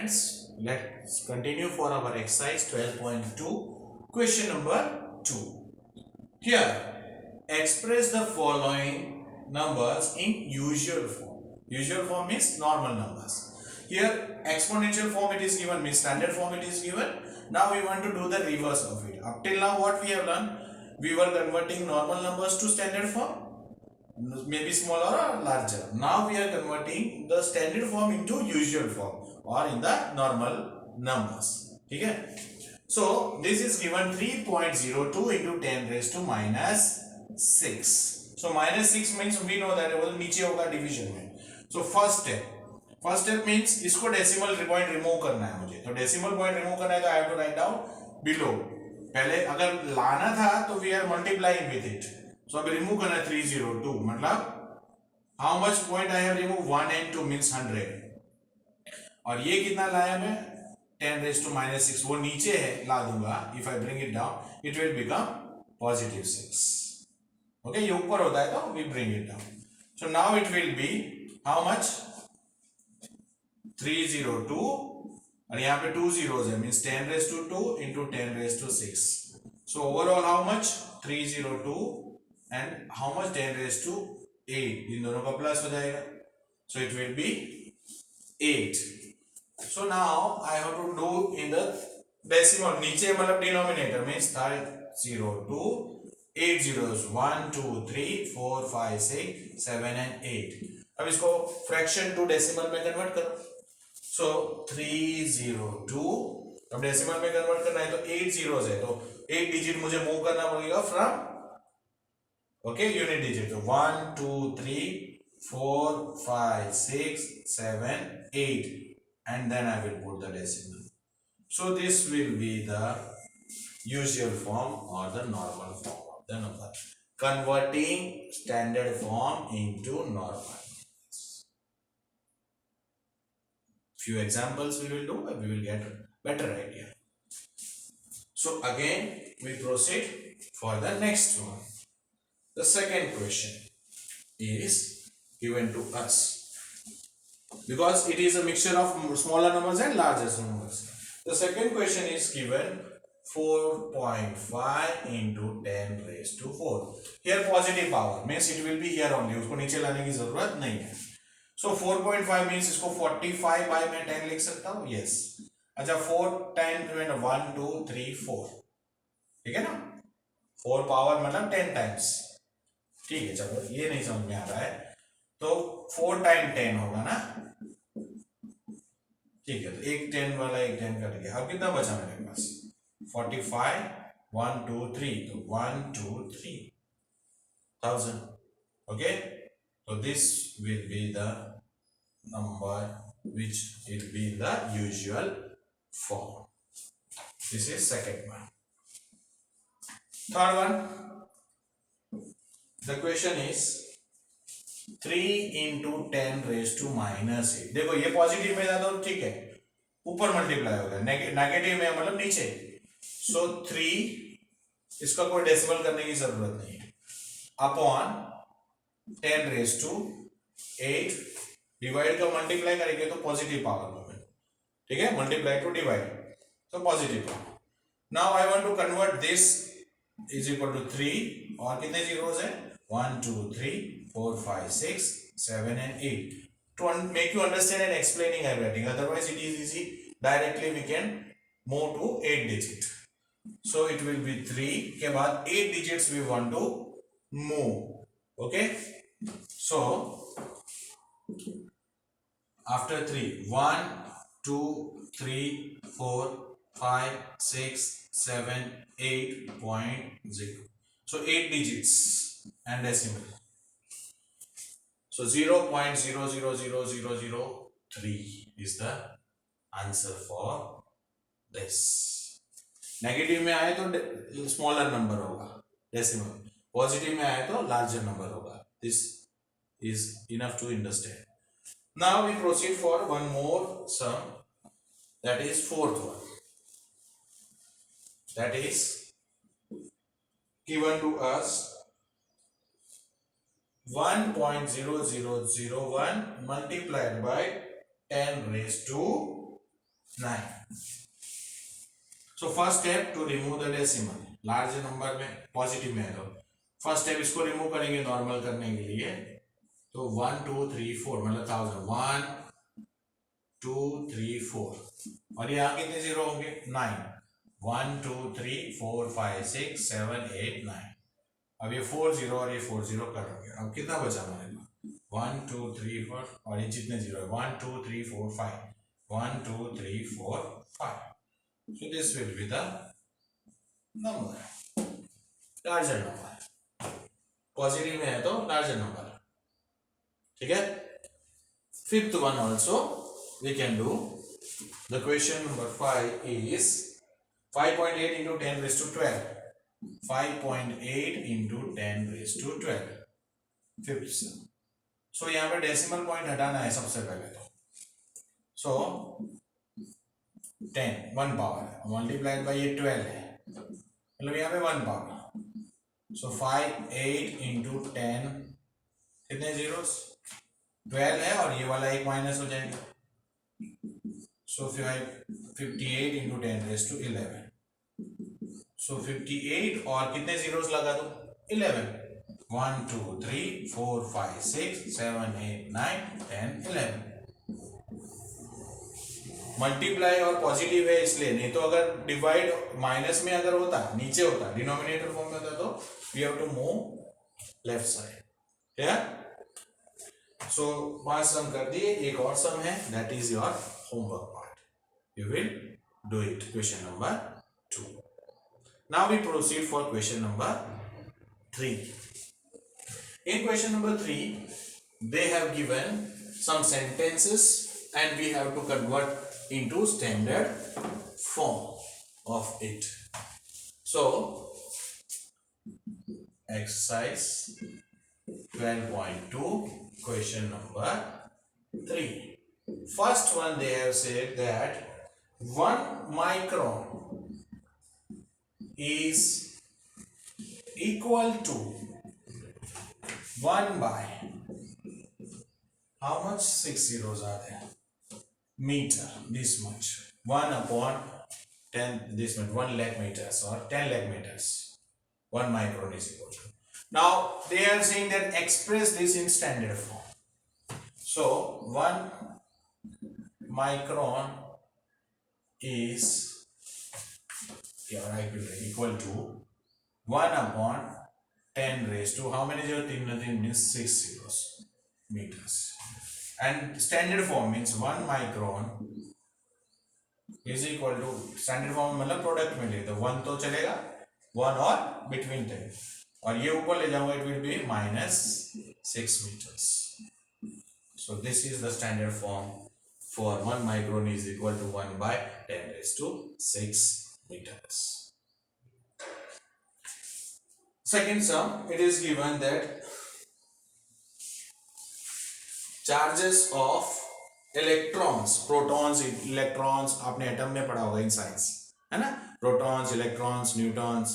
friends, let's continue for our exercise 12.2. Question number 2. Here, express the following numbers in usual form. Usual form means normal numbers. Here, exponential form it is given, means standard form it is given. Now we want to do the reverse of it. Up till now what we have done? We were converting normal numbers to standard form, maybe smaller or larger. Now we are converting the standard form into usual form or in the normal numbers. Okay? So this is given 3.02 into 10 raised to minus 6. So minus 6 means we know that वो नीचे होगा division में. So first step means इसको decimal point remove करना है मुझे. तो decimal point remove करना है तो I have to write down below. पहले अगर लाना था तो we are multiplying with it. So अभी remove करना है 302 मतलब how much point I have removed 1 and 2 means 100. और ये कितना लाया मैं 10 raised to minus 6 वो नीचे है ला दूंगा. If I bring it down it will become positive 6. Okay, ये ऊपर होता है तो we bring it down. So now it will be how much 302 और यहाँ पे 2 zeros है means 10 raised to 2 into 10 raised to 6. So overall how much 302 and how much 10 raised to 8 इन दोनों का प्लस हो जाएगा. So it will be 8. So now I have to do in the decimal नीचे मतलब denominator means 302 8 zeros 1 2 3 4 5 6 7 and 8. अब इसको fraction to decimal में convert करो. So 302 अब डेसिमल में कन्वर्ट करना है तो 8 zeros है तो 8 डिजिट मुझे मूव करना पड़ेगा फ्रॉम ओके यूनिट डिजिट. तो 1 2 3 4 5 6 7 8 and then I will put the decimal. So this will be the usual form or the normal form of the number. Converting standard form into normal. Few examples we will do and we will get better idea. So again we proceed for the next one. The second question is given to us because it is a mixture of smaller numbers and larger numbers. The second question is given 4.5 into 10 raised to 4. Here positive power means it will be here only. उसको नीचे लाने की जरूरत नहीं है. So 4.5 means इसको 45 by मैं 10 लिख सकता हूँ. Yes. अच्छा 4 10 1 2 3 4 ठीक है ना. 4 पावर मतलब 10 टाइम्स. ठीक है चलो ये नहीं समझ में आ रहा है तो 4 टाइम 10 होगा ना. ठीक है तो एक 10 वाला एक 10 कट गया. अब कितना बचा मेरे पास 45 1 2 3 तो 1 2 3 1000. Okay so this will be the number which will be in the usual form. This is second one. Third one, the question is 3 into 10 raised to minus 8. देखो ये पॉजिटिव में था तो ठीक है ऊपर मल्टीप्लाई होगा. नेगेटिव में मतलब नीचे. सो 3 इसका कोई डेसिमल करने की जरूरत नहीं है अपॉन 10 raised to 8 डिवाइड का मल्टीप्लाई करेंगे तो पॉजिटिव पावर में. ठीक है मल्टीप्लाई टू डिवाइड तो positive power. Now I want to convert this is equal to 3 और कितने जीरोस है 1 2 3 4 5 6 7 and 8 to make you understand and explaining I am writing. Otherwise it is easy directly we can move to 8 digit. So it will be 3 के बाद 8 digits we want to move. Okay so after 3 1 2 3 4 5 6 7 8.0. So 8 digits and decimal. So 0.000003 is the answer for this. Negative में आए तो smaller number होगा decimal. Positive में आए तो larger number होगा. This is enough to understand. Now we proceed for one more sum, that is fourth one. That is given to us 1.0001 multiplied by 10 raised to 9. So first step to remove the decimal, large number में positive में है तो first step इसको remove करेंगे normal करने के लिए। तो 1 2 3 4 मतलब 1000, 1 2 3 4 और यहाँ कितने जीरो होंगे 9, 1 2 3 4 5 6 7 8 9। अब ये 4 जीरो और ये 4 जीरो कर होंगे। अब कितना बचा हमारे पास 1 2 3 4 और ये जितने जीरो है 1 2 3 4 5, 1 2 3 4 5। So this will be the number, larger number, positive में है तो larger number, ठीक है। Fifth one also we can do. The question number 5 is 5.8 into 10 raised to 12. 5.8 into 10 raised to 12. Fifth. सो यहाँ पे डेसिमल पॉइंट हटाना है सबसे पहले तो। सो 10 1 पावर मल्टीप्लाइड बाई ये 12 है, मतलब यहाँ पे 1 पावर। सो 5 8 इंटू 10 कितने जीरोस 12 है और ये वाला एक माइनस हो जाएगा। सो 58 इंटू 10 रेज टू 11। सो 58 और कितने जीरोस लगा दो 11, 1 2 3 4 5 6 7 8 9 10 11। मल्टीप्लाई और पॉजिटिव है इसलिए, नहीं तो अगर डिवाइड माइनस में अगर होता नीचे होता डिनोमिनेटर फॉर्म में होता तो we have to move left side. So 5 sum कर दिए, एक और सम है that is your homework part, you will do it. Question number 2। Now we proceed for question number 3। In question number 3, they have given some sentences and we have to convert into standard form of it. So, exercise 12.2, question number 3. First one, they have said that 1 micron is equal to 1 by how much 6 zeros are there meter, this much 1 upon 10 this much 1 lakh meters or 10 lakh meters, 1 micron is equal to. Now they are saying that express this in standard form. So 1 micron is here I will equal to 1 upon 10 raised to how many zeros 3 nothing means 6 zeros meters, and standard form means 1 micron is equal to standard form मतलब product में ले तो 1 तो चलेगा 1 और between 10 और ये ऊपर ले जाऊंगा it will be minus 6 meters. So this is the standard form for 1 micron is equal to 1 by 10 raised to 6 meters. Second sum, it is given that charges of electrons, protons, electrons आपने atom में पढ़ा होगा in science, है ना, protons, electrons, neutrons,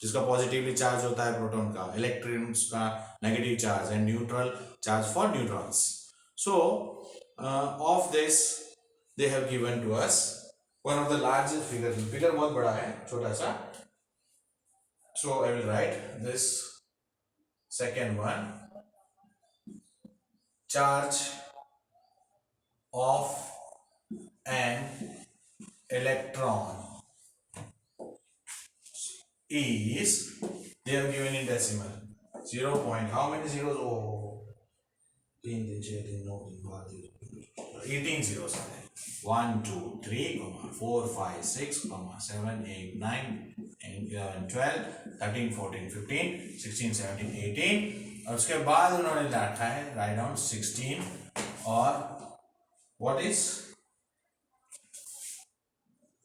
जिसका positively charge होता है proton का, इलेक्ट्रॉन्स का negative charge and neutral charge for neutrons. So of this they have given to us one of the largest figure बहुत बड़ा है, छोटा सा. So I will write this second one. Charge of an electron is, they are given in decimal 0. How many zeros? Oh, 18 zeros are there. 1 2 3 4 5 6 7 8 9 11 12 13 14 15 16 17 18 और उसके बाद उन्होंने data है राइट डाउन 16 और what is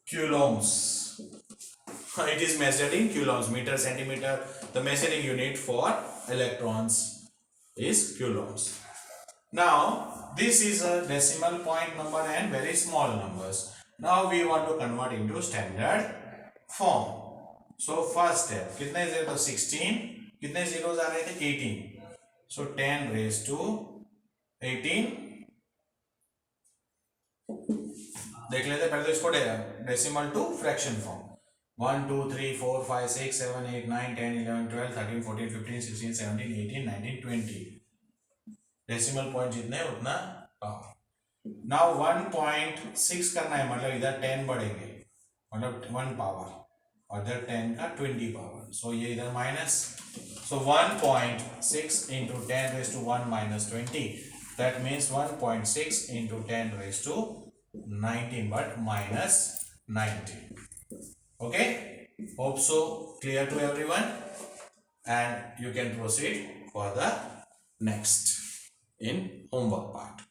coulombs. It is measured in coulombs, meter, centimeter. The measuring unit for electrons is coulombs. Now this is a decimal point number and very small numbers. Now we want to convert into standard form. So first step, कितने zero तो 16, कितने zeros आ रहे थे 18. So 10 raised to 18 देख लेते पहले तो इसको decimal to fraction form 1 2 3 4 5 6 7 8 9 10 11 12 13 14 15 16 17 18 19 20 decimal point जितने उतना पावर। नाउ 1.6 करना है मतलब इधर 10 बढ़ेंगे मतलब 1 पावर और इधर 10 का 20 पावर। सो ये इधर minus, so 1.6 into 10 raised to 1 minus 20, that means 1.6 into 10 raised to 19 but minus 90. Okay, hope so clear to everyone, and you can proceed for the next in homework part.